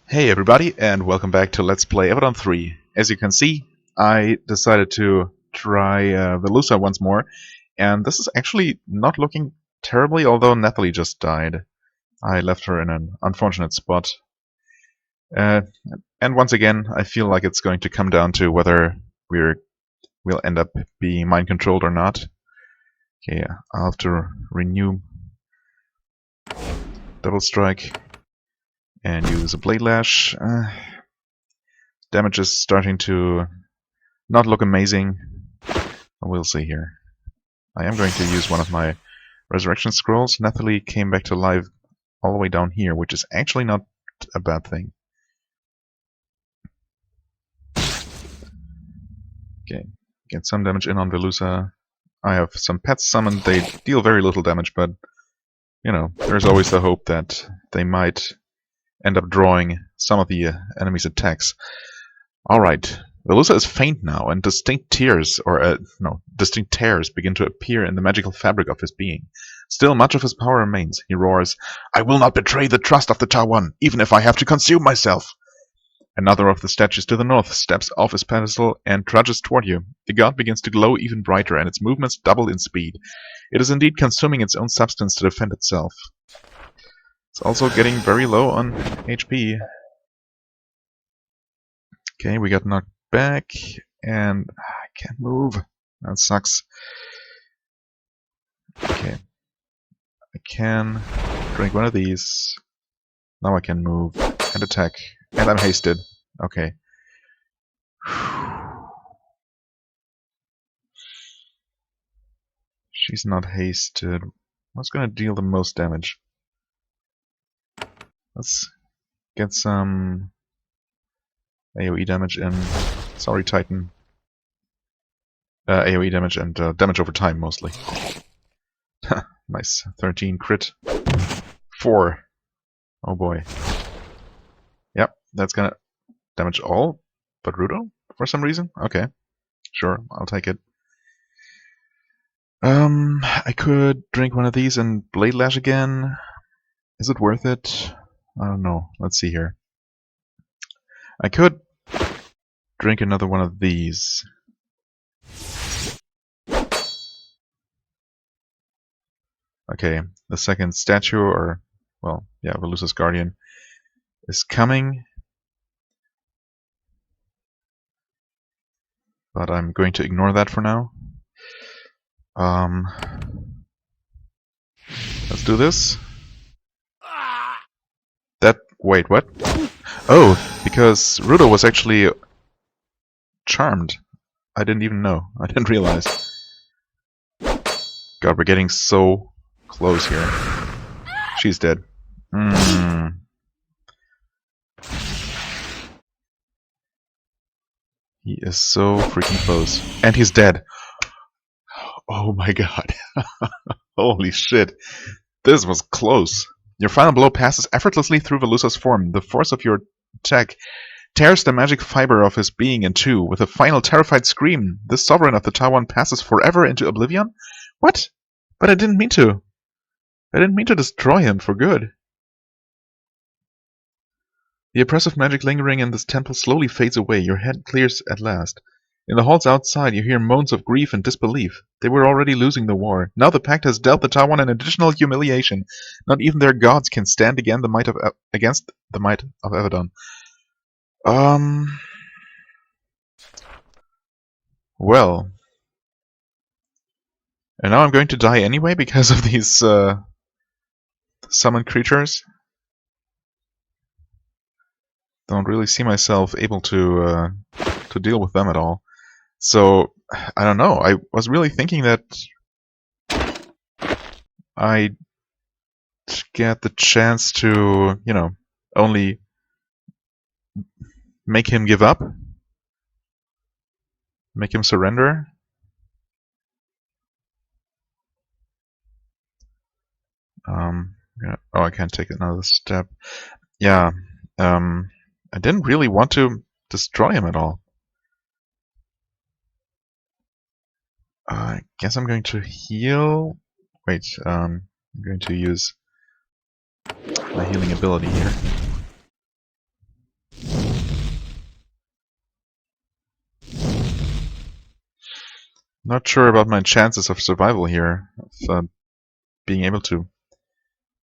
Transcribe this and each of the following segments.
Hey everybody, and welcome back to Let's Play Avadon 3. As you can see, I decided to try Velusa once more, and this is actually not looking terribly, although Nathalie just died. I left her in an unfortunate spot. Uh, and once again, I feel like it's going to come down to whether we'll end up being mind-controlled or not. Okay, I'll have to renew Double Strike and use a Blade Lash. Damage is starting to not look amazing. We'll see here. I am going to use one of my Resurrection Scrolls. Nathalie came back to life all the way down here, which is actually not a bad thing. Okay, get some damage in on Velusa. I have some pets summoned. They deal very little damage, but you know, there's always the hope that they might end up drawing some of the enemy's attacks. Alright, Velusa is faint now, and distinct tears begin to appear in the magical fabric of his being. Still, much of his power remains. He roars, "I will not betray the trust of the Tawan, even if I have to consume myself!" Another of the statues to the north steps off his pedestal and trudges toward you. The god begins to glow even brighter, and its movements double in speed. It is indeed consuming its own substance to defend itself. It's also getting very low on HP. Okay, we got knocked back, and I can't move. That sucks. Okay. I can drink one of these. Now I can move and attack. And I'm hasted. Okay. She's not hasted. What's gonna deal the most damage? Let's get some AoE damage in. Sorry, Titan. AoE damage and damage over time, mostly. Nice. 13 crit. 4. Oh boy. Yep, that's gonna damage all but Rudo for some reason. Okay. Sure, I'll take it. I could drink one of these and Blade Lash again. Is it worth it? I don't know. Let's see here. I could drink another one of these. Okay, the second statue, or, well, yeah, Velusa's Guardian, is coming. But I'm going to ignore that for now. Let's do this. Wait, what? Oh, because Rudo was actually charmed. I didn't even know. I didn't realize. God, we're getting so close here. She's dead. He is so freaking close. And he's dead. Oh my god. Holy shit. This was close. Your final blow passes effortlessly through Velusa's form. The force of your attack tears the magic fiber of his being in two. With a final terrified scream, this sovereign of the Tawan passes forever into oblivion? What? But I didn't mean to. I didn't mean to destroy him for good. The oppressive magic lingering in this temple slowly fades away. Your head clears at last. In the halls outside, you hear moans of grief and disbelief. They were already losing the war. Now the pact has dealt the Tawan an additional humiliation. Not even their gods can stand against the might of Avadon. Well. And now I'm going to die anyway because of these summoned creatures. Don't really see myself able to deal with them at all. So, I don't know. I was really thinking that I'd get the chance to, you know, only make him give up. Make him surrender. Oh, I can't take another step. Yeah. I didn't really want to destroy him at all. I guess I'm going to heal. Wait, I'm going to use my healing ability here. Not sure about my chances of survival here, of being able to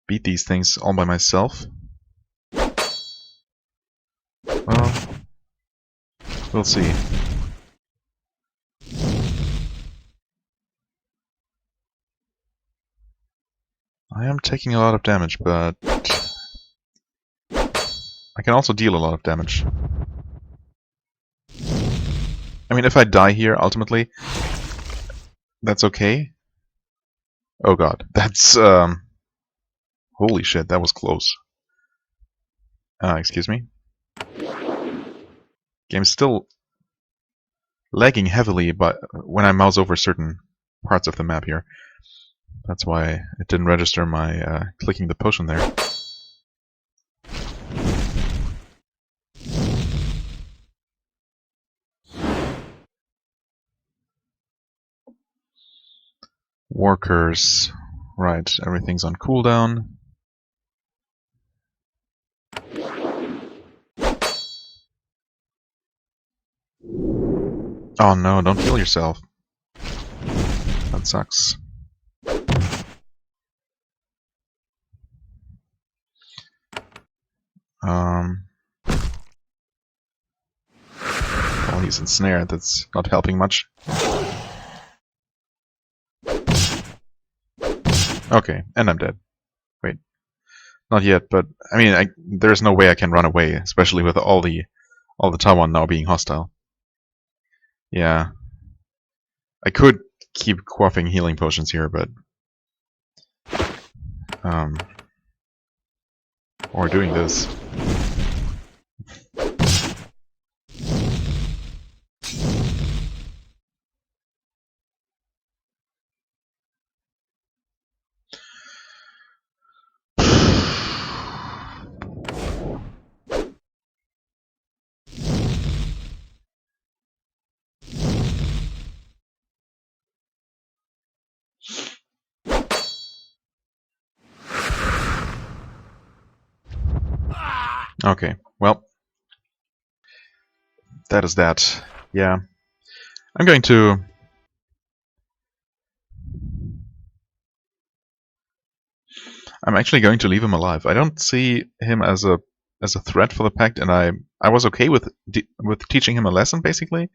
beat these things all by myself. Well, we'll see. I am taking a lot of damage, but I can also deal a lot of damage. I mean, if I die here, ultimately, that's okay. Oh god, that's, holy shit, that was close. Excuse me. Game's still lagging heavily but when I mouse over certain parts of the map here. That's why it didn't register my clicking the potion there. Workers. Right, everything's on cooldown. Oh no, don't kill yourself. That sucks. Well, he's ensnared, that's not helping much. Okay, and I'm dead. Wait. Not yet, but I mean, there's no way I can run away, especially with all the Tawan now being hostile. Yeah. I could keep quaffing healing potions here, but or doing this. Okay, well, that is that. Yeah. I'm going to... I'm actually going to leave him alive. I don't see him as a threat for the pact, and I was okay with teaching him a lesson, basically.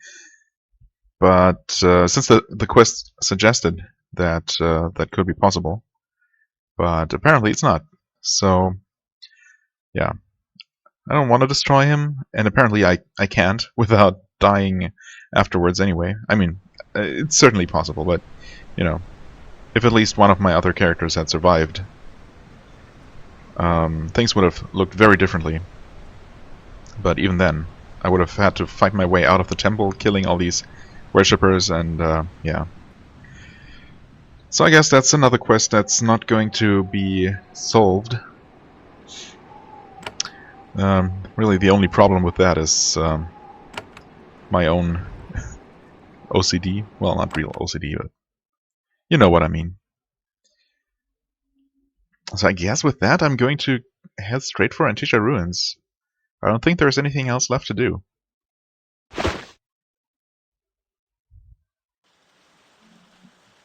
But since the quest suggested that that could be possible, but apparently it's not. So, yeah. I don't want to destroy him, and apparently I can't without dying afterwards anyway. I mean, it's certainly possible, but, you know, if at least one of my other characters had survived, things would have looked very differently. But even then, I would have had to fight my way out of the temple, killing all these worshippers, and, yeah. So I guess that's another quest that's not going to be solved. Really, the only problem with that is my own OCD. Well, not real OCD, but you know what I mean. So I guess with that, I'm going to head straight for Antisha Ruins. I don't think there's anything else left to do.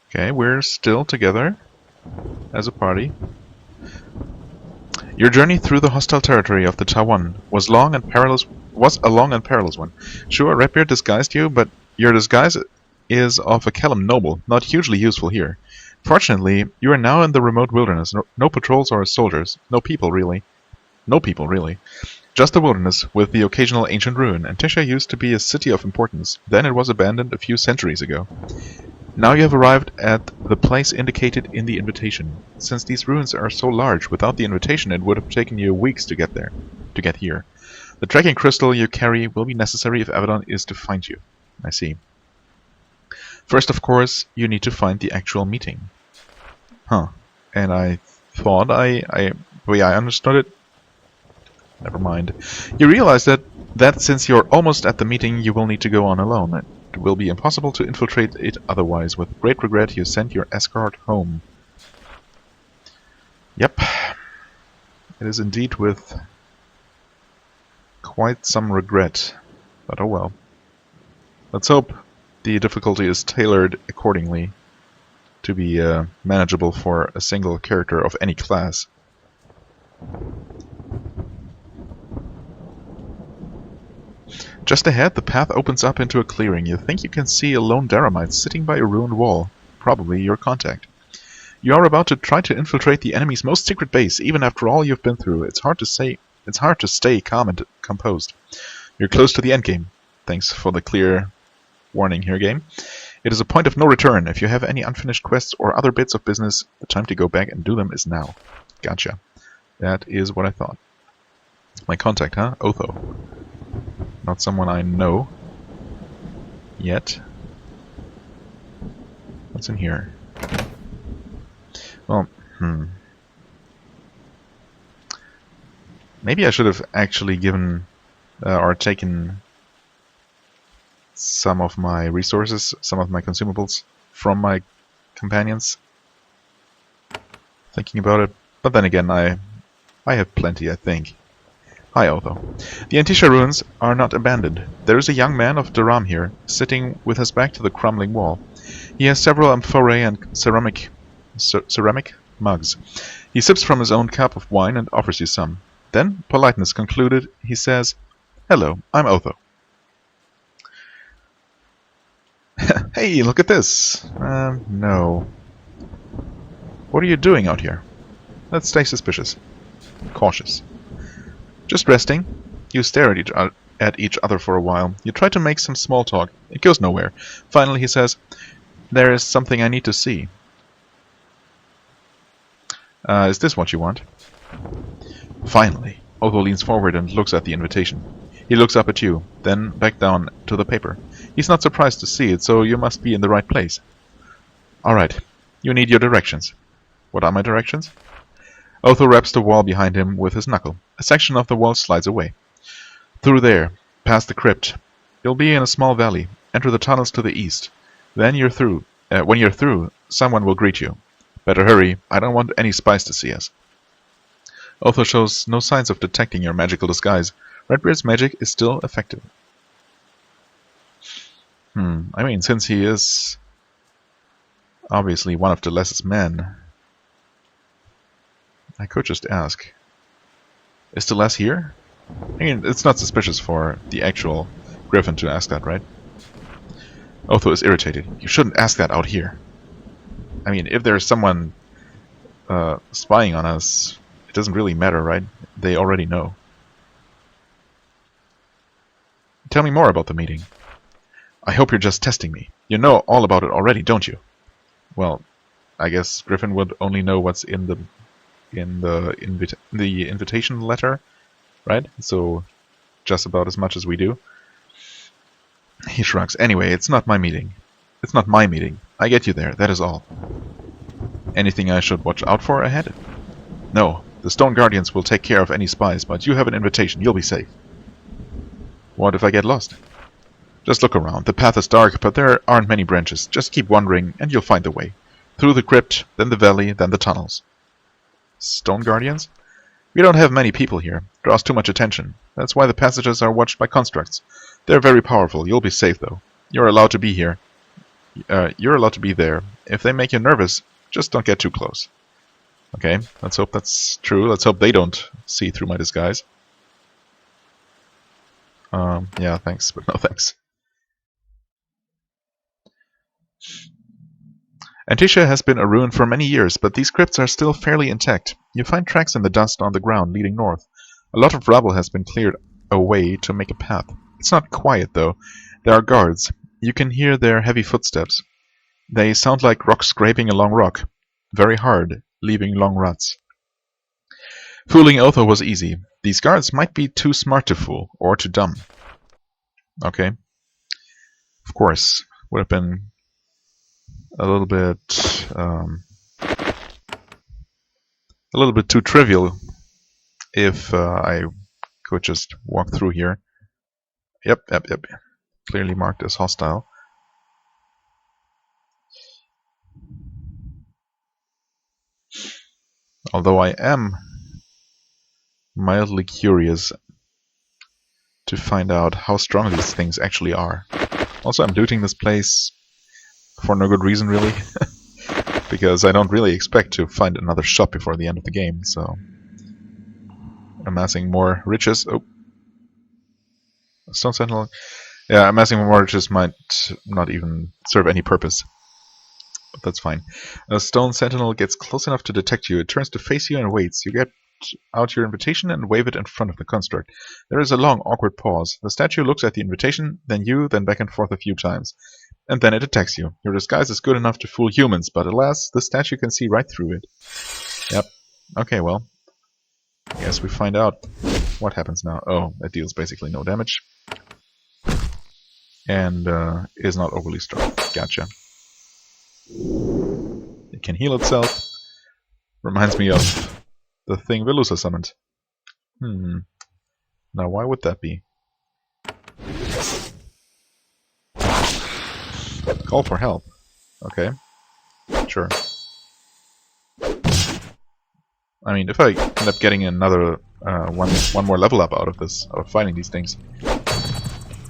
Okay, we're still together as a party. Your journey through the hostile territory of the Tawan was a long and perilous one. Sure, Rapier disguised you, but your disguise is of a Kellam noble, not hugely useful here. Fortunately, you are now in the remote wilderness. No patrols or soldiers. No people, really. Just the wilderness, with the occasional ancient ruin. Antisha used to be a city of importance. Then it was abandoned a few centuries ago. Now you have arrived at the place indicated in the invitation. Since these ruins are so large, without the invitation it would have taken you weeks to get here. The tracking crystal you carry will be necessary if Avadon is to find you. I see. First, of course, you need to find the actual meeting. Huh. And I thought the way I understood it... Never mind. You realize that since you're almost at the meeting, you will need to go on alone. It will be impossible to infiltrate it otherwise. With great regret, you send your escort home. Yep. It is indeed with quite some regret. But oh well. Let's hope The difficulty is tailored accordingly to be manageable for a single character of any class. Just ahead, the path opens up into a clearing. You think you can see a lone Daramite sitting by a ruined wall, probably your contact. You are about to try to infiltrate the enemy's most secret base, even after all you've been through. It's hard to stay calm and composed. You're close to the endgame. Thanks for the clear warning here, game. It is a point of no return. If you have any unfinished quests or other bits of business, the time to go back and do them is now. Gotcha. That is what I thought. My contact, huh? Otho. Not someone I know yet. What's in here? Well, maybe I should have actually given or taken some of my resources, some of my consumables from my companions. Thinking about it, but then again, I have plenty, I think. Hi, Otho. The Antisha ruins are not abandoned. There is a young man of Daram here, sitting with his back to the crumbling wall. He has several amphorae and ceramic mugs. He sips from his own cup of wine and offers you some. Then, politeness concluded, he says, "Hello, I'm Otho." Hey, look at this! No. What are you doing out here? Let's stay suspicious. Cautious. Just resting. You stare at each other for a while. You try to make some small talk. It goes nowhere. Finally he says, "There is something I need to see." Is this what you want? Finally. Otho leans forward and looks at the invitation. He looks up at you, then back down to the paper. He's not surprised to see it, so you must be in the right place. Alright. You need your directions. What are my directions? Otho raps the wall behind him with his knuckle. A section of the wall slides away. Through there, past the crypt. You'll be in a small valley. Enter the tunnels to the east. Then you're through. When you're through, someone will greet you. Better hurry. I don't want any spies to see us. Otho shows no signs of detecting your magical disguise. Redbeard's magic is still effective. I mean, since he is obviously one of Deles's men, I could just ask. Is Deles here? I mean, it's not suspicious for the actual Griffin to ask that, right? Otho is irritated. You shouldn't ask that out here. I mean, if there's someone spying on us, it doesn't really matter, right? They already know. Tell me more about the meeting. I hope you're just testing me. You know all about it already, don't you? Well, I guess Griffin would only know what's in the invitation letter, right? So, just about as much as we do. He shrugs. Anyway, it's not my meeting. It's not my meeting. I get you there, that is all. Anything I should watch out for ahead? No, the Stone Guardians will take care of any spies, but you have an invitation, you'll be safe. What if I get lost? Just look around. The path is dark, but there aren't many branches. Just keep wandering, and you'll find the way. Through the crypt, then the valley, then the tunnels. Stone Guardians? We don't have many people here. Draws too much attention. That's why the passages are watched by constructs. They're very powerful. You'll be safe, though. You're allowed to be here. You're allowed to be there. If they make you nervous, just don't get too close. Okay, let's hope that's true. Let's hope they don't see through my disguise. Yeah, thanks, but no thanks. Antisha has been a ruin for many years, but these crypts are still fairly intact. You find tracks in the dust on the ground leading north. A lot of rubble has been cleared away to make a path. It's not quiet, though. There are guards. You can hear their heavy footsteps. They sound like rock scraping along rock. Very hard, leaving long ruts. Fooling Otho was easy. These guards might be too smart to fool, or too dumb. Okay. Of course. Would have been a little bit too trivial if I could just walk through here. Yep. Clearly marked as hostile. Although I am mildly curious to find out how strong these things actually are. Also, I'm looting this place for no good reason, really. Because I don't really expect to find another shop before the end of the game, so... Amassing more riches. Oh. Stone Sentinel. Yeah, amassing more riches might not even serve any purpose. But that's fine. A Stone Sentinel gets close enough to detect you. It turns to face you and waits. You get out your invitation and wave it in front of the construct. There is a long, awkward pause. The statue looks at the invitation, then you, then back and forth a few times. And then it attacks you. Your disguise is good enough to fool humans, but alas, the statue can see right through it. Yep. Okay, well. I guess we find out what happens now. Oh, it deals basically no damage. And is not overly strong. Gotcha. It can heal itself. Reminds me of the thing Velusa summoned. Now why would that be? Call for help. Okay. Sure. I mean, if I end up getting another one more level up out of this, out of fighting these things,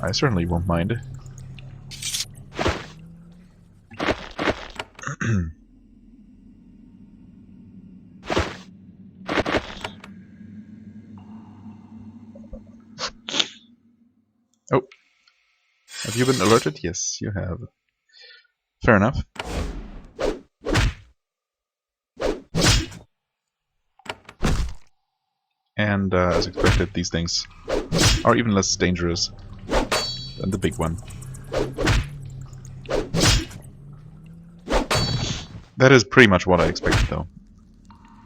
I certainly won't mind. Oh. Have you been alerted? Yes, you have. Fair enough. And as expected, these things are even less dangerous than the big one. That is pretty much what I expected, though.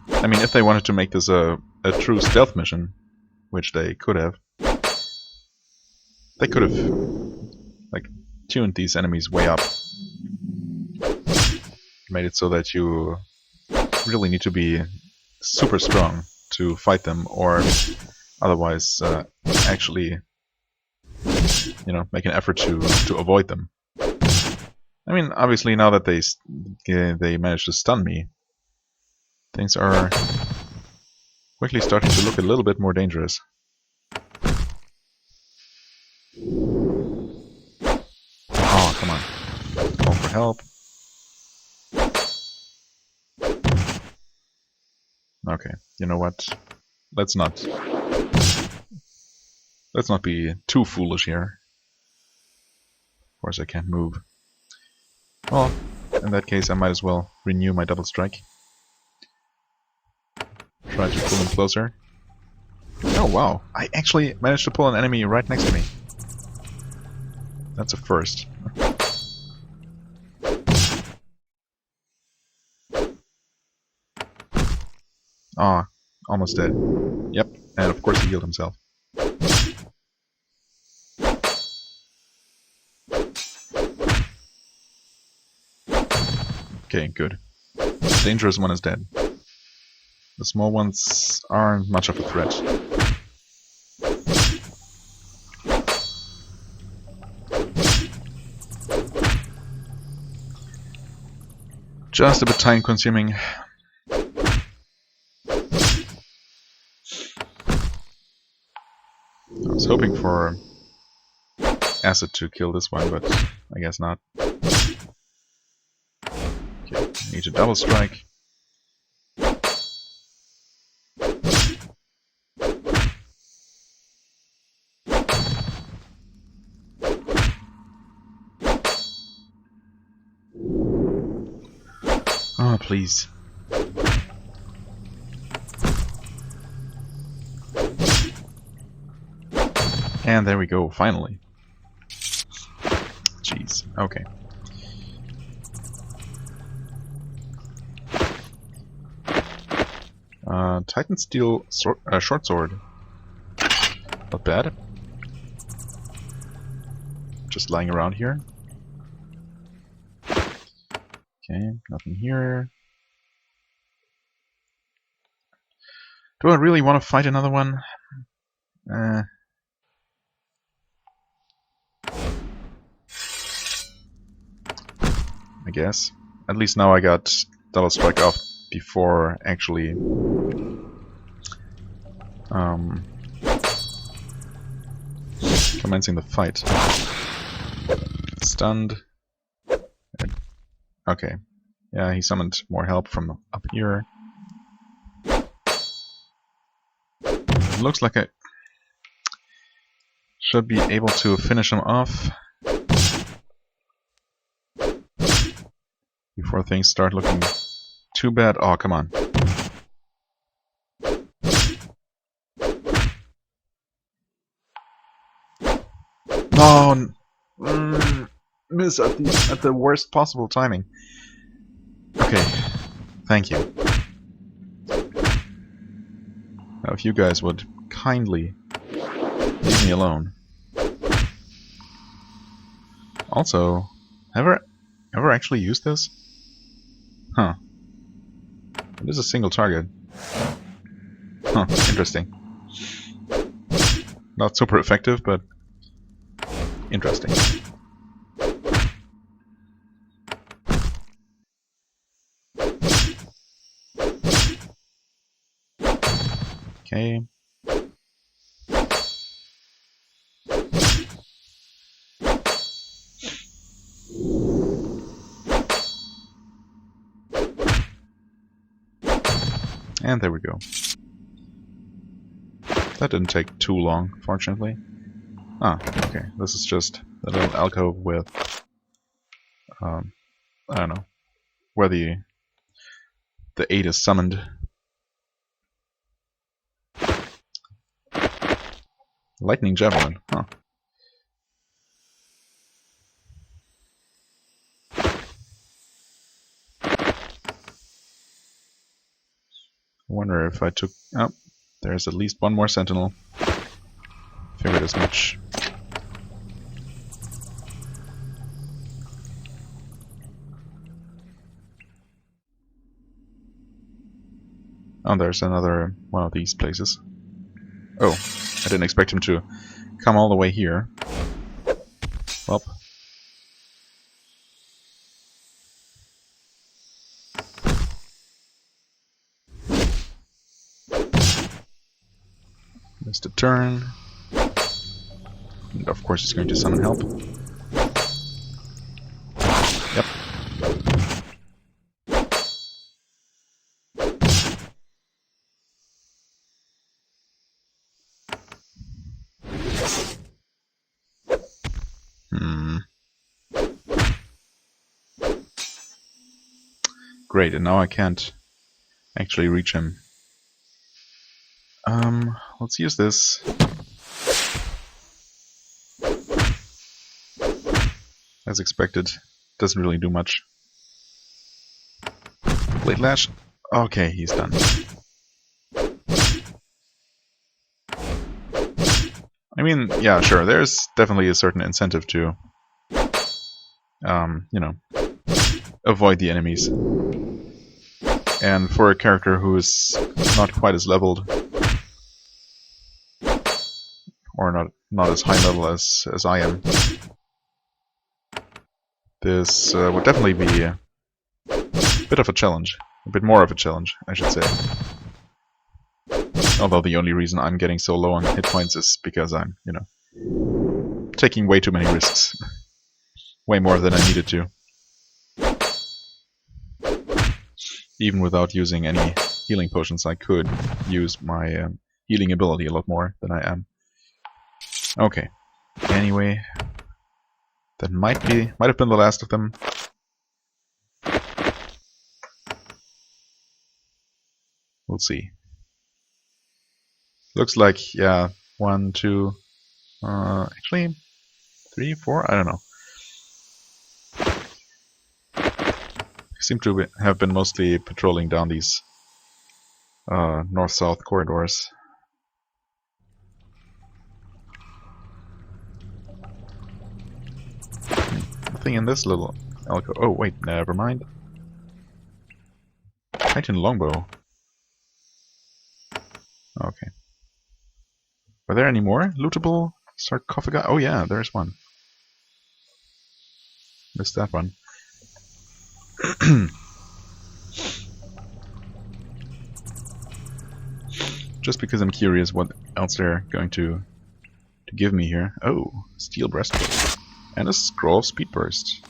I mean, if they wanted to make this a true stealth mission, which they could have like tuned these enemies way up, made it so that you really need to be super strong to fight them, or otherwise actually, you know, make an effort to avoid them. I mean, obviously now that they managed to stun me, things are quickly starting to look a little bit more dangerous. Oh, come on. Call for help. Okay, you know what? Let's not be too foolish here. Of course I can't move. Well, in that case I might as well renew my double strike. Try to pull him closer. Oh wow, I actually managed to pull an enemy right next to me. That's a first. Ah, almost dead. Yep, and of course he healed himself. Okay, good. The dangerous one is dead. The small ones aren't much of a threat. Just a bit time consuming. I was hoping for acid to kill this one, but I guess not. Okay, need to double strike. Oh, please. And there we go, finally. Jeez, okay. Titan Steel short sword. Not bad. Just lying around here. Okay, nothing here. Do I really want to fight another one? I guess. At least now I got double strike off before actually commencing the fight. stunned. Okay. Yeah, he summoned more help from up here. It looks like I should be able to finish him off before things start looking too bad. Oh, come on. No! Miss at the worst possible timing. Okay, thank you. Now, if you guys would kindly leave me alone. Also, ever actually used this? Huh. It is a single target. Huh, interesting. Not super effective, but interesting. Okay. And there we go. That didn't take too long, fortunately. Ah, okay. This is just a little alcove with, I don't know, where the 8 is summoned. Lightning Javelin, huh. I wonder if I took... Oh, there's at least one more sentinel. Figured as much. Oh, there's another one of these places. Oh, I didn't expect him to come all the way here. Well. Missed a turn. And of course he's going to summon help. Yep. Great, and now I can't actually reach him. Let's use this. As expected, doesn't really do much. Blade Lash. Okay, he's done. I mean, yeah, sure, there's definitely a certain incentive to, you know, avoid the enemies. And for a character who is not quite as leveled, or not as high level as I am, this would definitely be a bit of a challenge. A bit more of a challenge, I should say. Although the only reason I'm getting so low on hit points is because I'm, you know, taking way too many risks. Way more than I needed to. Even without using any healing potions, I could use my healing ability a lot more than I am. Okay. Anyway, that might have been the last of them. We'll see. Looks like, yeah, 1, 2, actually 3, 4, I don't know. Seem to have been mostly patrolling down these north-south corridors. Nothing in this little alcove. Oh wait, never mind. Titan longbow. Okay. Are there any more lootable sarcophagi? Oh yeah, there's one. Missed that one. Just because I'm curious what else they're going to give me here. Oh, steel breastplate. And a scroll of speed burst.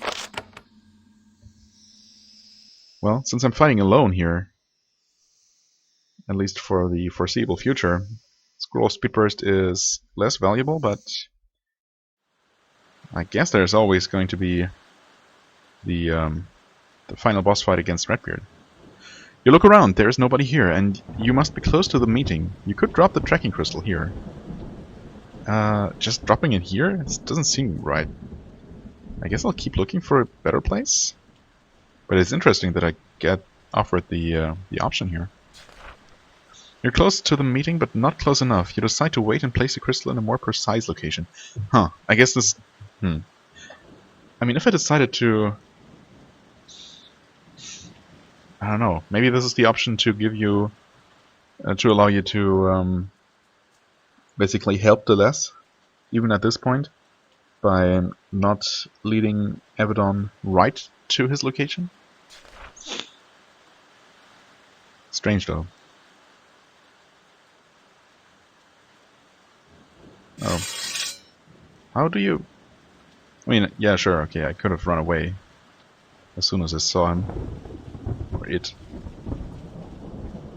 Well, since I'm fighting alone here, at least for the foreseeable future, scroll of speed burst is less valuable, but I guess there's always going to be the final boss fight against Redbeard. You look around, there is nobody here, and you must be close to the meeting. You could drop the tracking crystal here. Just dropping it here? It doesn't seem right. I guess I'll keep looking for a better place. But it's interesting that I get offered the option here. You're close to the meeting, but not close enough. You decide to wait and place the crystal in a more precise location. Huh. I guess this... I mean, if I decided to... I don't know. Maybe this is the option to give you... to allow you to basically help the less, even at this point, by not leading Avadon right to his location. Strange, though. Oh. How do you... I mean, yeah, sure, okay, I could have run away as soon as I saw him. Or it.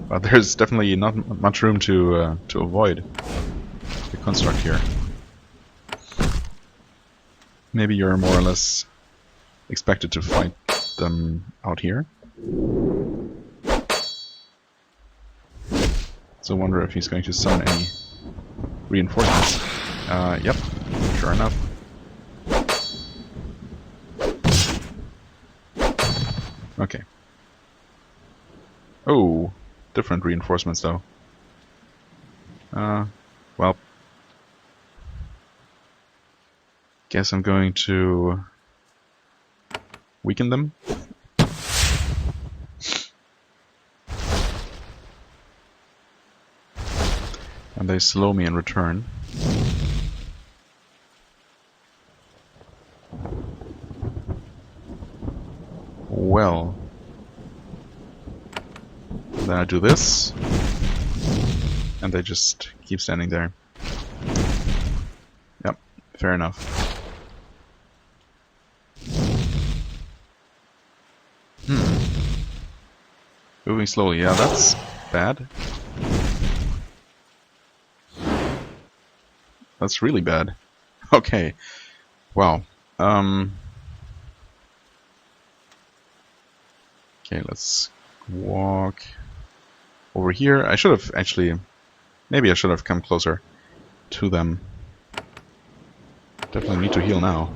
But there's definitely not much room to avoid the construct here. Maybe you're more or less expected to fight them out here. So I wonder if he's going to summon any reinforcements. Yep, sure enough. Okay. Oh, different reinforcements though. Well. Guess I'm going to weaken them. And they slow me in return. Well. Then I do this. And they just keep standing there. Yep, fair enough. Moving slowly, yeah, that's bad. That's really bad. Okay. Wow. Okay, let's walk over here. I should have actually... Maybe I should have come closer to them. Definitely need to heal now.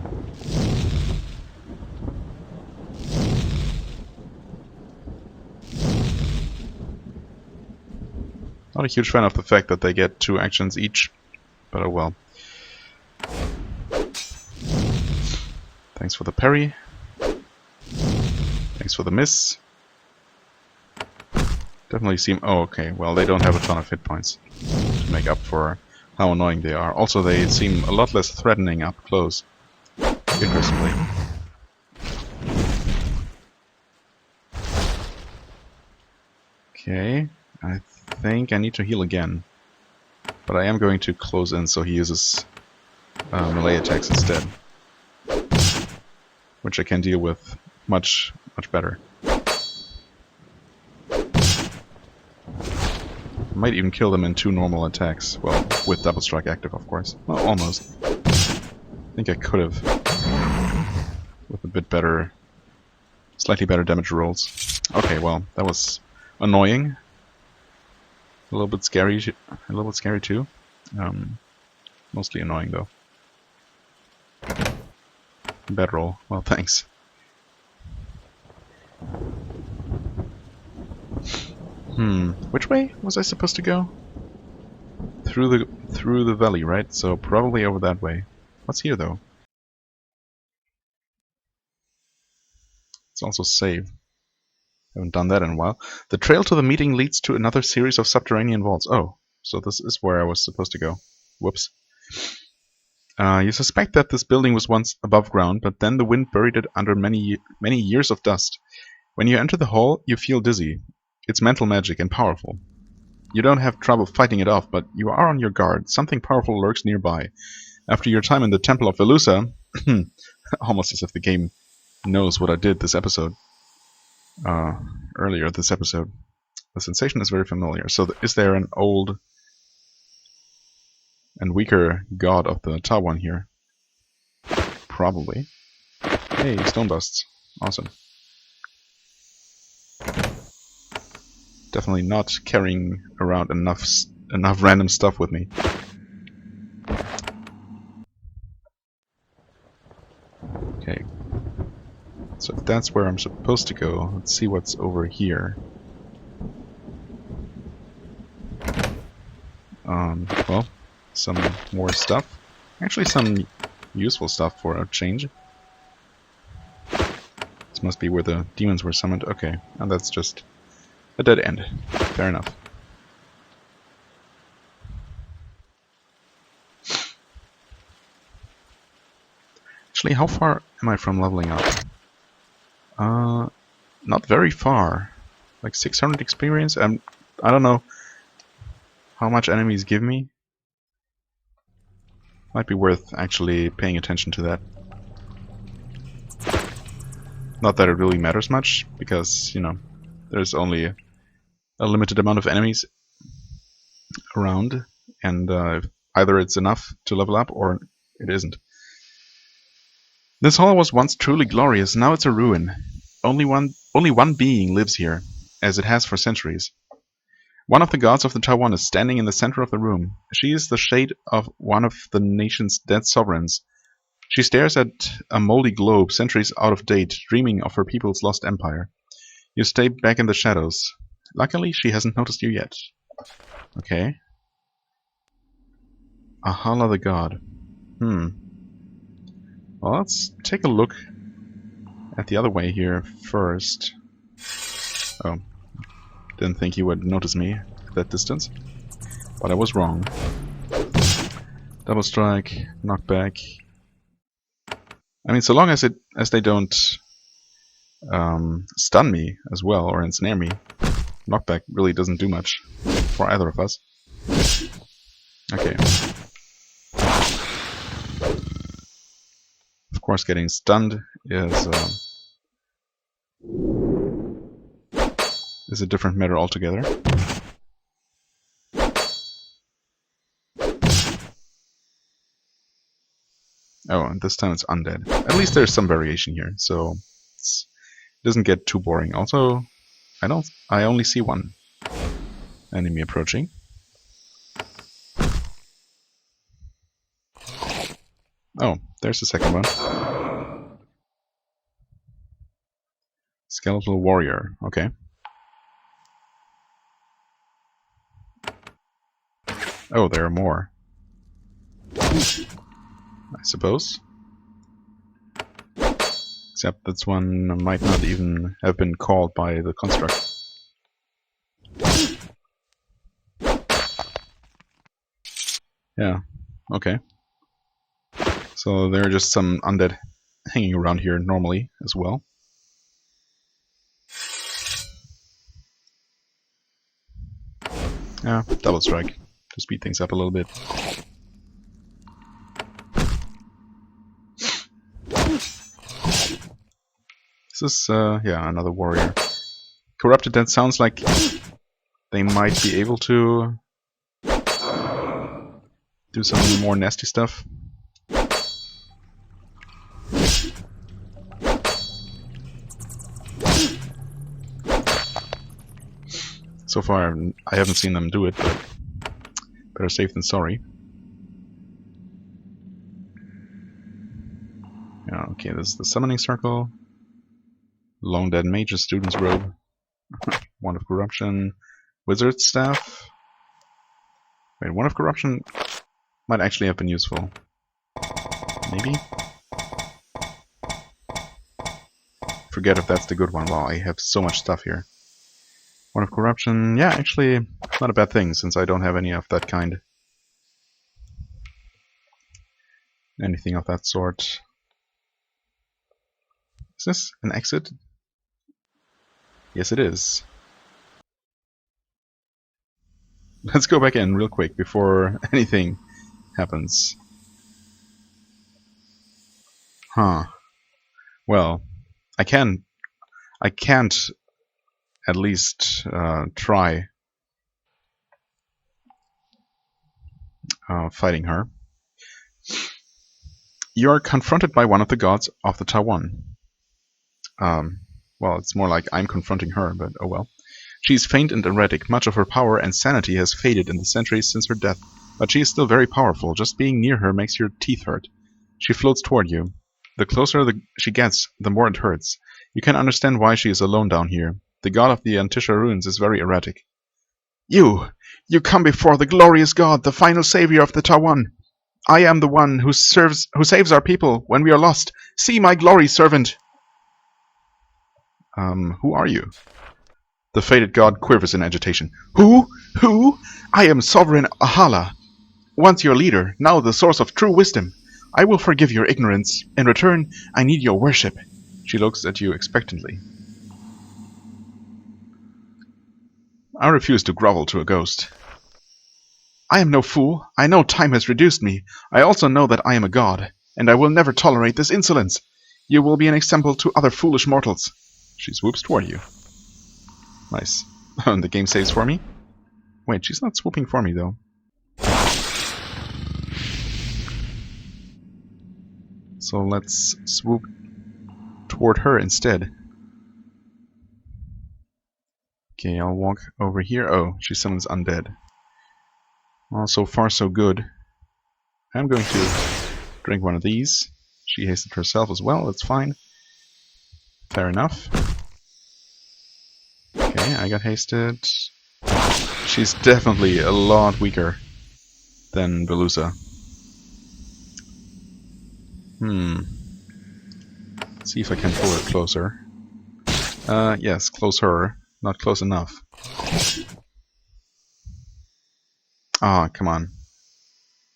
Not a huge fan of the fact that they get 2 actions each, but oh well. Thanks for the parry. Thanks for the miss. Definitely seem... Oh, okay, well they don't have a ton of hit points to make up for how annoying they are. Also, they seem a lot less threatening up close, interestingly. Okay, I think I need to heal again. But I am going to close in so he uses melee attacks instead. Which I can deal with much better. Might even kill them in 2 normal attacks. Well, with double strike active, of course. Well, almost. I think I could have. With a bit better... Slightly better damage rolls. Okay, well, that was annoying. A little bit scary too. Mostly annoying though. Bad roll. Well, thanks. Which way was I supposed to go? Through the valley, right? So probably over that way. What's here though? It's also save. Haven't done that in a while. The trail to the meeting leads to another series of subterranean vaults. Oh, so this is where I was supposed to go. Whoops. You suspect that this building was once above ground, but then the wind buried it under many years of dust. When you enter the hall, you feel dizzy. It's mental magic and powerful. You don't have trouble fighting it off, but you are on your guard. Something powerful lurks nearby. After your time in the Temple of Velusa, Almost as if the game knows what I did this episode. Earlier this episode. The sensation is very familiar. So is there an old and weaker god of the Tawan here? Probably. Hey, stone busts. Awesome. Definitely not carrying around enough random stuff with me. Okay. So if that's where I'm supposed to go, let's see what's over here. Well, some more stuff. Actually, some useful stuff for a change. This must be where the demons were summoned. Okay, and that's just a dead end. Fair enough. Actually, how far am I from leveling up? Not very far. Like 600 experience? I don't know how much enemies give me. Might be worth actually paying attention to that. Not that it really matters much, because, you know, there's only a limited amount of enemies around, and either it's enough to level up or it isn't. This hall was once truly glorious, now it's a ruin. Only one being lives here, as it has for centuries. One of the gods of the Tawan is standing in the center of the room. She is the shade of one of the nation's dead sovereigns. She stares at a moldy globe, centuries out of date, dreaming of her people's lost empire. You stay back in the shadows. Luckily, she hasn't noticed you yet. Okay. Ahala the god. Well, let's take a look at the other way here first. Oh. Didn't think he would notice me at that distance. But I was wrong. Double strike, knockback. I mean, so long as they don't stun me as well or ensnare me, knockback really doesn't do much for either of us. Okay. Of course, getting stunned is a different matter altogether. Oh, and this time it's undead. At least there's some variation here, so it doesn't get too boring. Also, I only see one enemy approaching. Oh, there's the second one. Skeletal warrior, okay. Oh, there are more. I suppose. Except this one might not even have been called by the construct. Yeah, okay. So there are just some undead hanging around here normally as well. Yeah, double strike to speed things up a little bit. This is, yeah, another warrior. Corrupted, that sounds like they might be able to do some more nasty stuff. So far, I haven't seen them do it, but better safe than sorry. Yeah, okay, this is the summoning circle. Long dead mage's student's robe. One of corruption. Wizard's staff. Wait, one of corruption might actually have been useful. Maybe? Forget if that's the good one. Wow, I have so much stuff here. One of corruption, yeah, actually, not a bad thing, since I don't have any of that kind. Anything of that sort. Is this an exit? Yes, it is. Let's go back in real quick before anything happens. Huh. Well, I can't at least try fighting her. You are confronted by one of the gods of the Tawan. Well, it's more like I'm confronting her, but oh well. She is faint and erratic. Much of her power and sanity has faded in the centuries since her death, but she is still very powerful. Just being near her makes your teeth hurt. She floats toward you. The closer she gets, the more it hurts. You can understand why she is alone down here. The god of the Antisha ruins is very erratic. You come before the glorious god, the final savior of the Tawan. I am the one who saves our people when we are lost. See my glory, servant. Who are you? The fated god quivers in agitation. Who? I am Sovereign Ahala, once your leader, now the source of true wisdom. I will forgive your ignorance. In return, I need your worship. She looks at you expectantly. I refuse to grovel to a ghost. I am no fool. I know time has reduced me. I also know that I am a god, and I will never tolerate this insolence. You will be an example to other foolish mortals. She swoops toward you. Nice. The game saves for me? Wait, she's not swooping for me, though. So let's swoop toward her instead. Okay, I'll walk over here. Oh, she summons undead. Well, so far so good. I'm going to drink one of these. She hastened herself as well, that's fine. Fair enough. Okay, I got hasted. She's definitely a lot weaker than Velusa. See if I can pull her closer. Yes, close her. Not close enough. Ah, come on.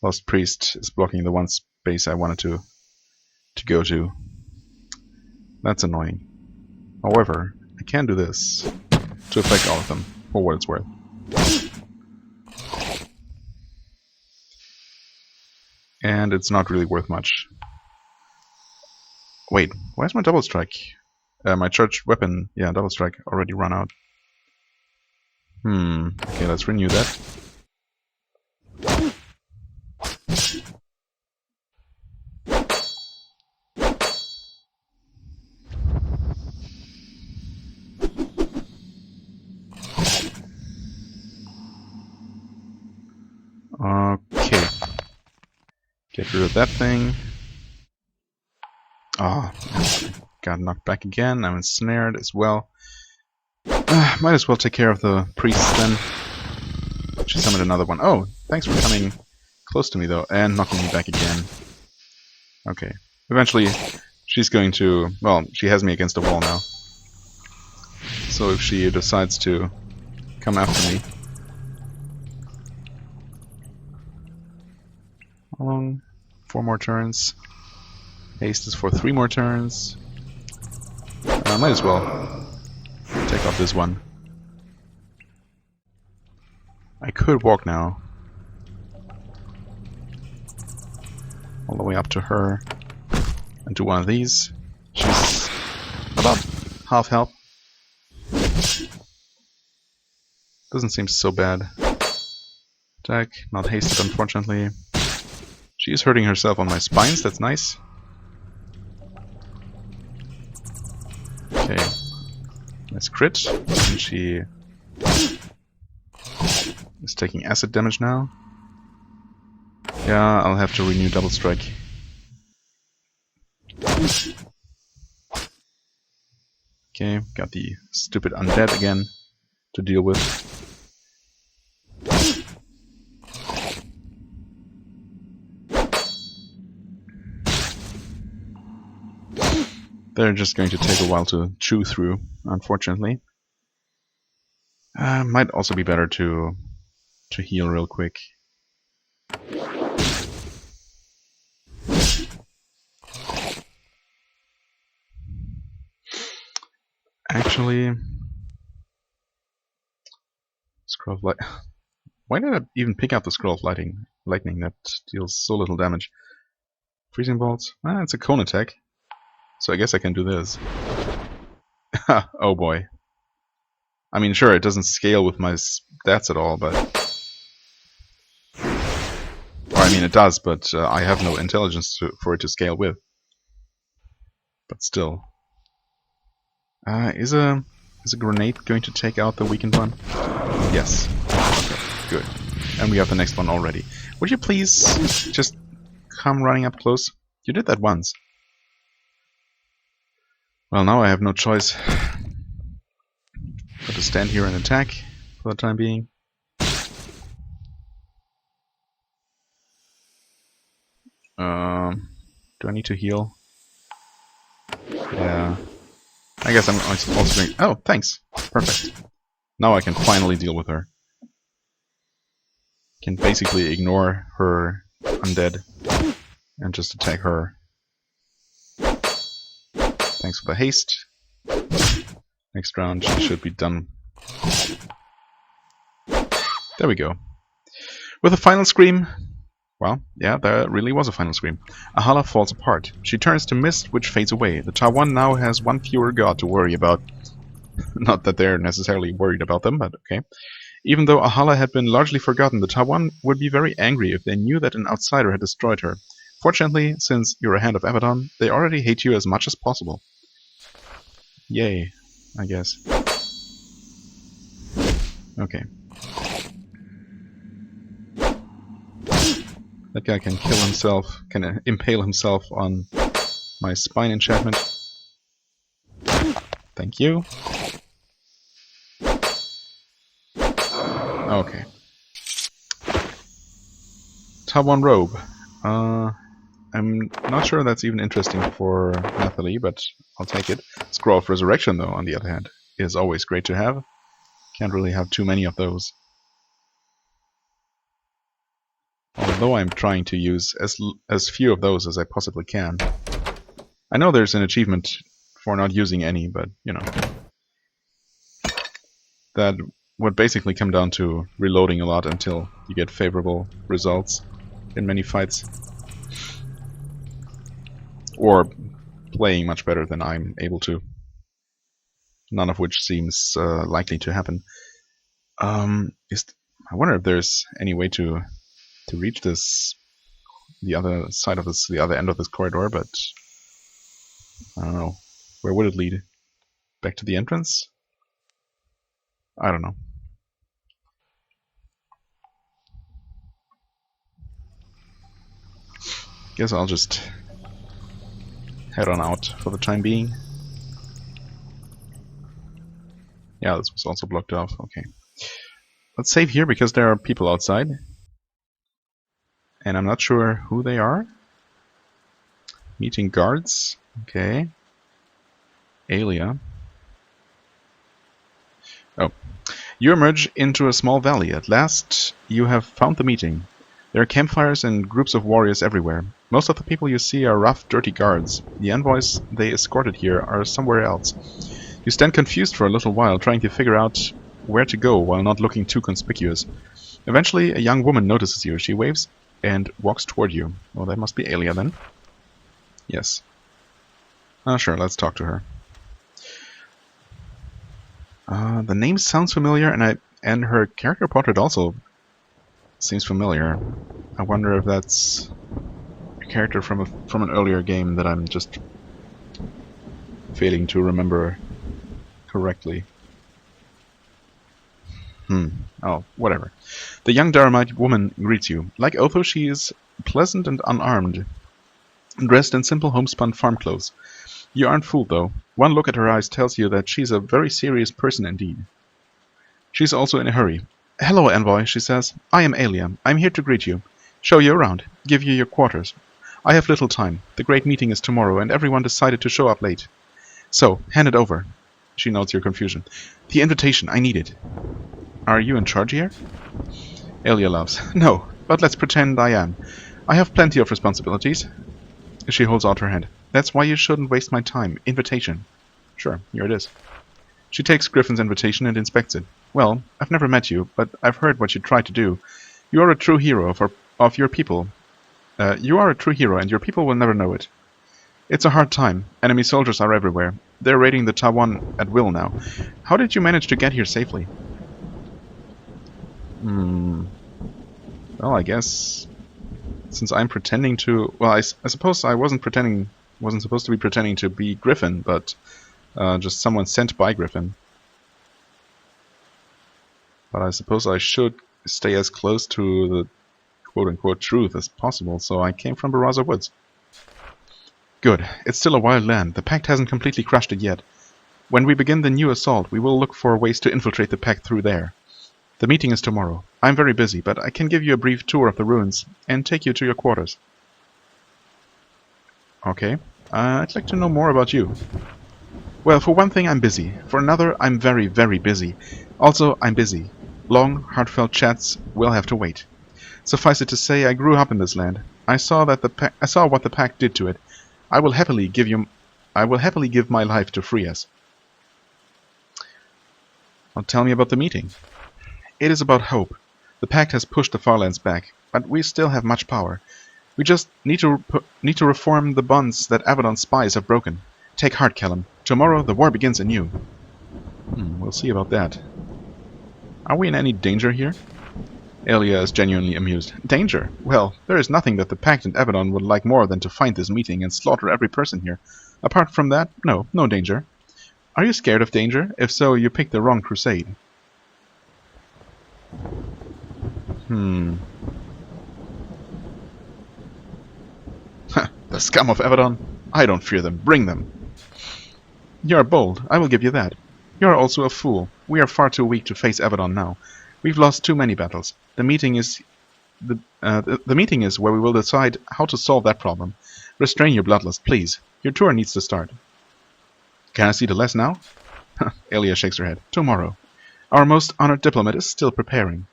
Lost Priest is blocking the one space I wanted to go to. That's annoying. However, I can do this to affect all of them, for what it's worth. And it's not really worth much. Wait, why is my double strike? My charged weapon, yeah, double strike, already run out. Okay, let's renew that. Okay. Get rid of that thing. Ah, got knocked back again. I'm ensnared as well. Might as well take care of the priests then. She summoned another one. Oh, thanks for coming close to me though, and knocking me back again. Okay. Eventually, she's going to... Well, she has me against a wall now. So if she decides to come after me... How long? 4 more turns. Haste is for 3 more turns. Might as well take off this one. I could walk now. All the way up to her. And do one of these. She's about half health. Doesn't seem so bad. Attack, not hasted unfortunately. She is hurting herself on my spines, that's nice. Okay. Nice crit. And she is taking acid damage now. Yeah, I'll have to renew double strike. Okay, got the stupid undead again to deal with. They're just going to take a while to chew through, unfortunately. Might also be better to heal real quick. Actually, Scroll of Light. Why did I even pick out the Scroll of Lightning? That deals so little damage. Freezing bolts. It's a cone attack. So I guess I can do this. Oh boy. I mean, sure, it doesn't scale with my stats at all, but... Or, I mean, it does, but I have no intelligence for it to scale with. But still. Is a grenade going to take out the weakened one? Yes. Good. And we have the next one already. Would you please just come running up close? You did that once. Well, now I have no choice but to stand here and attack for the time being. Do I need to heal? Yeah. I guess I'm also going... Oh, thanks. Perfect. Now I can finally deal with her. Can basically ignore her undead and just attack her. Thanks for the haste. Next round she should be done. There we go. With a final scream... Well, yeah, there really was a final scream. Ahala falls apart. She turns to mist, which fades away. The Tawan now has one fewer god to worry about. Not that they're necessarily worried about them, but okay. Even though Ahala had been largely forgotten, the Tawan would be very angry if they knew that an outsider had destroyed her. Fortunately, since you're a Hand of Avadon, they already hate you as much as possible. Yay, I guess. Okay. That guy can kill himself, can impale himself on my spine enchantment. Thank you. Okay. Tawan robe. I'm not sure that's even interesting for Nathalie, but I'll take it. Scroll of Resurrection, though, on the other hand, is always great to have. Can't really have too many of those. Although I'm trying to use as few of those as I possibly can. I know there's an achievement for not using any, but, you know. That would basically come down to reloading a lot until you get favorable results in many fights. Or playing much better than I'm able to. None of which seems likely to happen. I wonder if there's any way to reach the other side of this, the other end of this corridor, but I don't know. Where would it lead? Back to the entrance? I don't know. Guess I'll just head on out for the time being. Yeah, this was also blocked off. Okay. Let's save here because there are people outside. And I'm not sure who they are. Meeting guards. Okay. Aelia. Oh. You emerge into a small valley. At last, you have found the meeting. There are campfires and groups of warriors everywhere. Most of the people you see are rough, dirty guards. The envoys they escorted here are somewhere else. You stand confused for a little while, trying to figure out where to go while not looking too conspicuous. Eventually, a young woman notices you. She waves and walks toward you. Well, that must be Aelia then. Yes. Sure, let's talk to her. The name sounds familiar, and her character portrait also seems familiar. I wonder if that's a character from an earlier game that I'm just failing to remember correctly. Oh, whatever. The young Dharamite woman greets you. Like Otho, she is pleasant and unarmed, dressed in simple homespun farm clothes. You aren't fooled, though. One look at her eyes tells you that she's a very serious person indeed. She's also in a hurry. Hello, envoy, she says. I am Aelia. I'm here to greet you, show you around, give you your quarters. I have little time. The great meeting is tomorrow, and everyone decided to show up late. So, hand it over. She notes your confusion. The invitation, I need it. Are you in charge here? Aelia laughs. No, but let's pretend I am. I have plenty of responsibilities. She holds out her hand. That's why you shouldn't waste my time. Invitation. Sure, here it is. She takes Griffin's invitation and inspects it. Well, I've never met you, but I've heard what you tried to do. You are a true hero of your people. You are a true hero, and your people will never know it. It's a hard time. Enemy soldiers are everywhere. They're raiding the Tawan at will now. How did you manage to get here safely? Well, I guess since I'm pretending to... Well, I suppose I wasn't supposed to be pretending to be Griffin, but just someone sent by Griffin. But I suppose I should stay as close to the quote-unquote truth as possible, so I came from Baraza Woods. Good. It's still a wild land. The Pact hasn't completely crushed it yet. When we begin the new assault, we will look for ways to infiltrate the Pact through there. The meeting is tomorrow. I'm very busy, but I can give you a brief tour of the ruins and take you to your quarters. Okay. I'd like to know more about you. Well, for one thing, I'm busy. For another, I'm very, very busy. Also, I'm busy. Long, heartfelt chats will have to wait. Suffice it to say, I grew up in this land. I saw what the Pact did to it. I will happily give my life to free us. Now tell me about the meeting. It is about hope. The Pact has pushed the Farlands back, but we still have much power. We just need to reform the bonds that Avadon's spies have broken. Take heart, Callum. Tomorrow the war begins anew. We'll see about that. Are we in any danger here? Elia is genuinely amused. Danger? Well, there is nothing that the Pact and Avadon would like more than to find this meeting and slaughter every person here. Apart from that, no danger. Are you scared of danger? If so, you picked the wrong crusade. The scum of Avadon? I don't fear them. Bring them. You are bold. I will give you that. You are also a fool. We are far too weak to face Avadon now. We've lost too many battles. The meeting is where we will decide how to solve that problem. Restrain your bloodlust, please. Your tour needs to start. Can I see the list now? Elia shakes her head. Tomorrow. Our most honored diplomat is still preparing.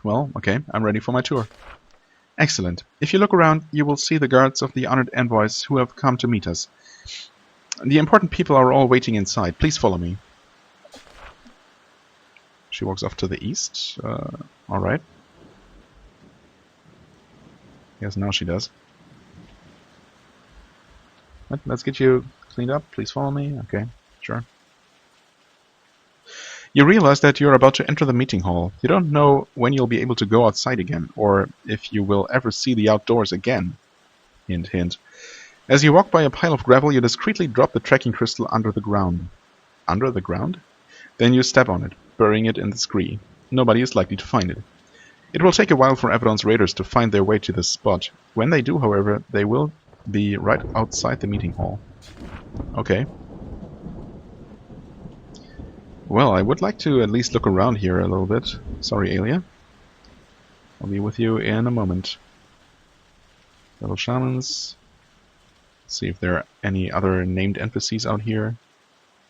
Well, okay, I'm ready for my tour. Excellent. If you look around, you will see the guards of the honored envoys who have come to meet us. The important people are all waiting inside. Please follow me. She walks off to the east. Alright. Yes, now she does. Let's get you cleaned up. Please follow me. Okay, sure. You realize that you're about to enter the meeting hall. You don't know when you'll be able to go outside again, or if you will ever see the outdoors again. Hint, hint. As you walk by a pile of gravel, you discreetly drop the tracking crystal under the ground. Under the ground? Then you step on it, burying it in the scree. Nobody is likely to find it. It will take a while for Avadon's raiders to find their way to this spot. When they do, however, they will be right outside the meeting hall. Okay. Well, I would like to at least look around here a little bit. Sorry, Elia. I'll be with you in a moment. Little shamans. See if there are any other named NPCs out here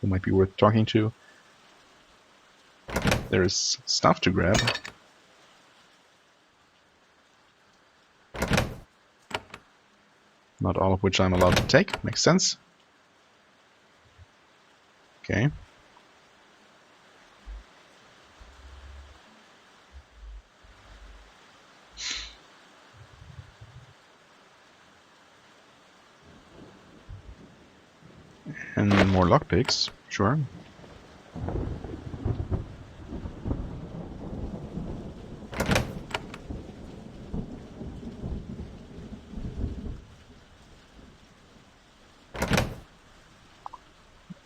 who might be worth talking to. There's stuff to grab. Not all of which I'm allowed to take. Makes sense. Okay. And more lockpicks, sure.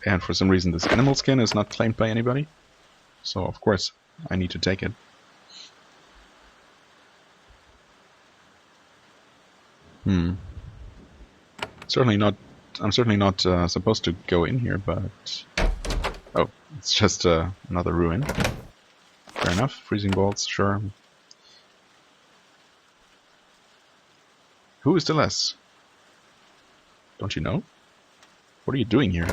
And for some reason this animal skin is not claimed by anybody. So of course I need to take it. I'm certainly not supposed to go in here, but... Oh, it's just another ruin. Fair enough. Freezing bolts, sure. Who is Deleuze? Don't you know? What are you doing here?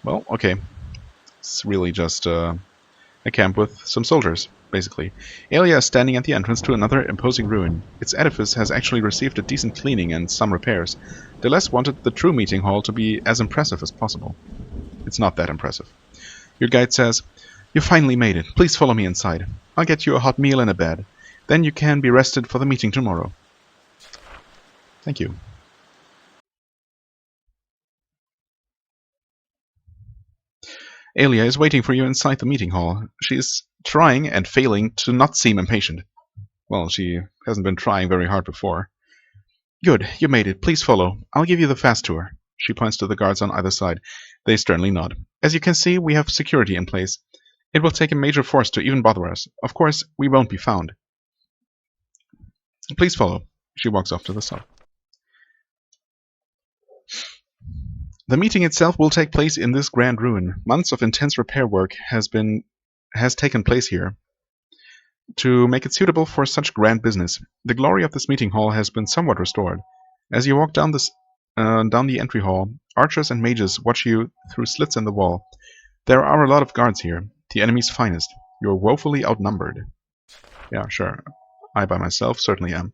Well, okay. It's really just a camp with some soldiers, basically. Elia is standing at the entrance to another imposing ruin. Its edifice has actually received a decent cleaning and some repairs. Deleuze wanted the true meeting hall to be as impressive as possible. It's not that impressive. Your guide says, "You finally made it. Please follow me inside. I'll get you a hot meal and a bed. Then you can be rested for the meeting tomorrow." Thank you. Alia is waiting for you inside the meeting hall. She is trying and failing to not seem impatient. Well, she hasn't been trying very hard before. Good, you made it. Please follow. I'll give you the fast tour. She points to the guards on either side. They sternly nod. As you can see, we have security in place. It will take a major force to even bother us. Of course, we won't be found. Please follow. She walks off to the side. The meeting itself will take place in this grand ruin. Months of intense repair work has taken place here to make it suitable for such grand business. The glory of this meeting hall has been somewhat restored. As you walk down the entry hall, archers and mages watch you through slits in the wall. There are a lot of guards here, the enemy's finest. You're woefully outnumbered. Yeah, sure. I by myself certainly am.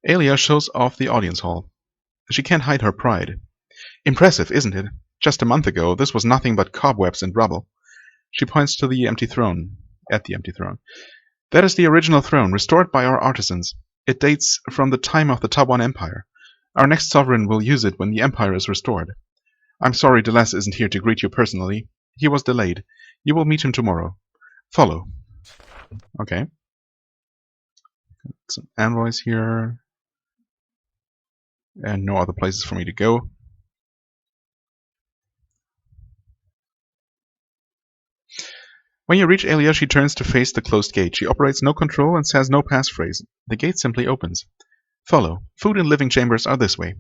Alia shows off the audience hall. She can't hide her pride. Impressive, isn't it? Just a month ago, this was nothing but cobwebs and rubble. She points to the empty throne. At the empty throne. That is the original throne, restored by our artisans. It dates from the time of the Tawan Empire. Our next sovereign will use it when the empire is restored. I'm sorry Deless isn't here to greet you personally. He was delayed. You will meet him tomorrow. Follow. Okay. Some envoys here. And no other places for me to go. When you reach Alia, she turns to face the closed gate. She operates no control and says no passphrase. The gate simply opens. Follow. Food and living chambers are this way.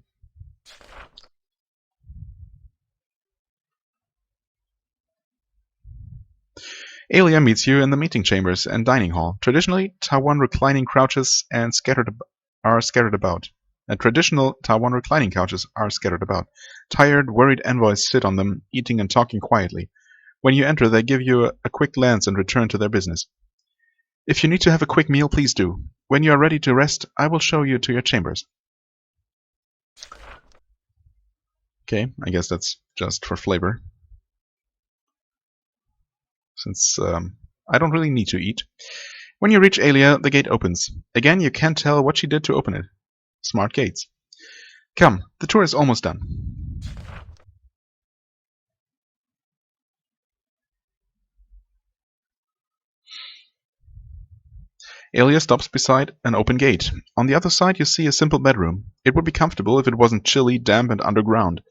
Alia meets you in the meeting chambers and dining hall. Traditionally, Tawan reclining couches are scattered about. Traditional Tawan reclining couches are scattered about. Tired, worried envoys sit on them, eating and talking quietly. When you enter, they give you a quick glance and return to their business. If you need to have a quick meal, please do. When you are ready to rest, I will show you to your chambers. Okay, I guess that's just for flavor. Since I don't really need to eat. When you reach Alia, the gate opens. Again, you can't tell what she did to open it. Smart gates. Come, the tour is almost done. Alia stops beside an open gate. On the other side, you see a simple bedroom. It would be comfortable if it wasn't chilly, damp, and underground.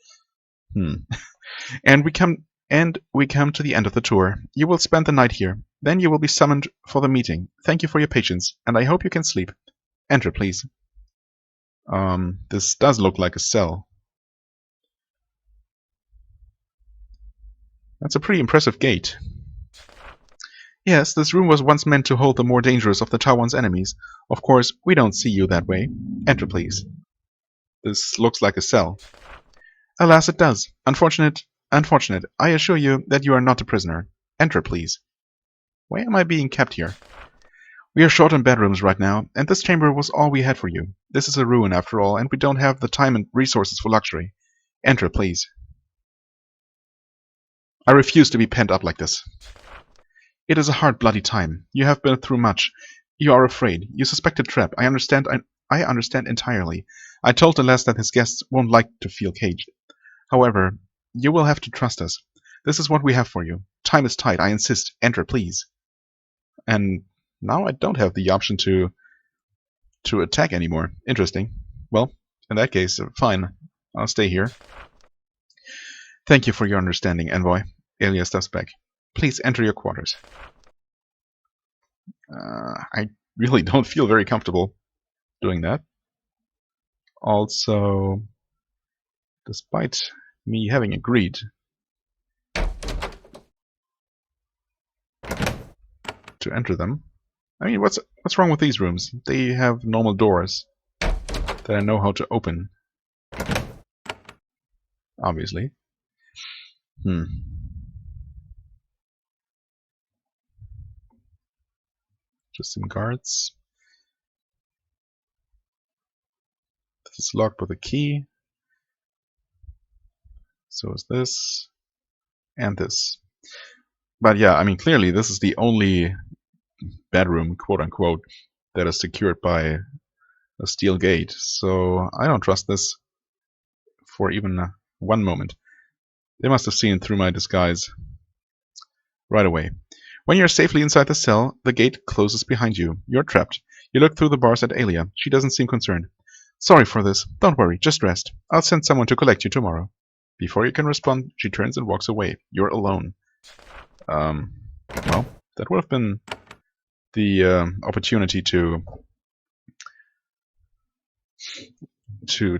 And we come to the end of the tour. You will spend the night here. Then you will be summoned for the meeting. Thank you for your patience, and I hope you can sleep. Enter, please. This does look like a cell. That's a pretty impressive gate. Yes, this room was once meant to hold the more dangerous of the Tawan's enemies. Of course, we don't see you that way. Enter, please. This looks like a cell. Alas, it does. Unfortunate. I assure you that you are not a prisoner. Enter, please. Why am I being kept here? We are short on bedrooms right now, and this chamber was all we had for you. This is a ruin, after all, and we don't have the time and resources for luxury. Enter, please. I refuse to be pent up like this. It is a hard, bloody time. You have been through much. You are afraid. You suspect a trap. I understand entirely. I told Deleuze that his guests won't like to feel caged. However, you will have to trust us. This is what we have for you. Time is tight. I insist. Enter, please. And now I don't have the option to attack anymore. Interesting. Well, in that case, fine. I'll stay here. Thank you for your understanding, envoy. Alia steps back. Please enter your quarters. I really don't feel very comfortable doing that. Also, despite me having agreed to enter them, I mean, what's wrong with these rooms? They have normal doors that I know how to open. Obviously. Just some guards. This is locked with a key. So is this. And this. But yeah, I mean, clearly this is the only bedroom, quote unquote, that is secured by a steel gate. So I don't trust this for even one moment. They must have seen through my disguise right away. When you're safely inside the cell, the gate closes behind you. You're trapped. You look through the bars at Alia. She doesn't seem concerned. Sorry for this. Don't worry, just rest. I'll send someone to collect you tomorrow. Before you can respond, she turns and walks away. You're alone. Well, that would have been the opportunity to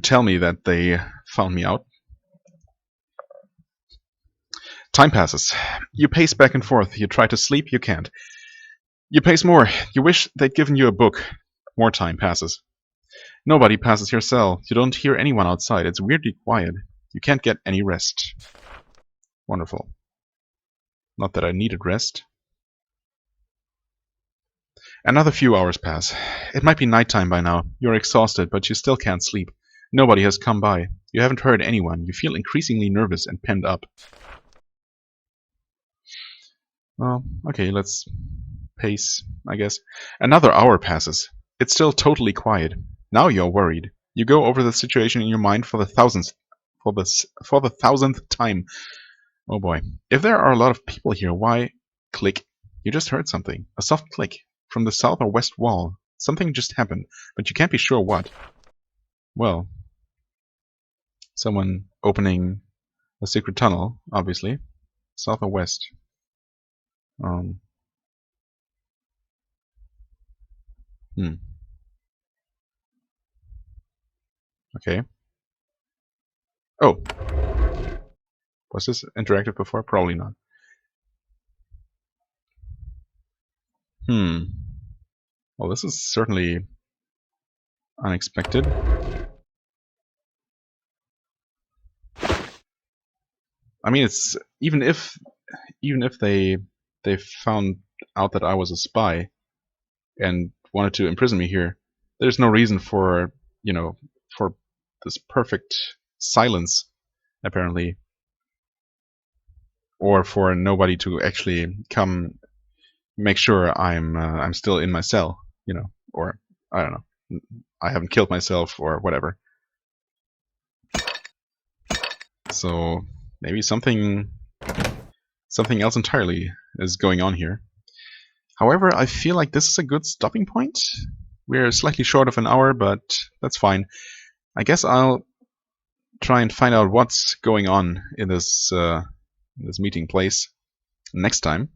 tell me that they found me out. Time passes. You pace back and forth. You try to sleep. You can't. You pace more. You wish they'd given you a book. More time passes. Nobody passes your cell. You don't hear anyone outside. It's weirdly quiet. You can't get any rest. Wonderful. Not that I needed rest. Another few hours pass. It might be nighttime by now. You're exhausted, but you still can't sleep. Nobody has come by. You haven't heard anyone. You feel increasingly nervous and penned up. Well, okay, let's pace, I guess. Another hour passes. It's still totally quiet. Now you're worried. You go over the situation in your mind for the thousandth time. Oh boy. If there are a lot of people here, why? Click. You just heard something. A soft click. From the south or west wall. Something just happened, but you can't be sure what. Well, someone opening a secret tunnel, obviously. South or west. Okay. Oh. Was this interactive before? Probably not. Well, this is certainly unexpected. I mean, it's even if they found out that I was a spy and wanted to imprison me here, there's no reason for for this perfect silence, apparently, or for nobody to actually come make sure I'm still in my cell, or I don't know, I haven't killed myself or whatever. So maybe something else entirely is going on here. However, I feel like this is a good stopping point. We're slightly short of an hour, but that's fine. I guess I'll try and find out what's going on in this meeting place next time.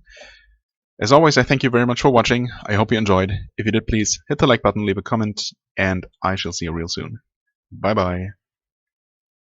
As always, I thank you very much for watching. I hope you enjoyed. If you did, please hit the like button, leave a comment, and I shall see you real soon. Bye bye.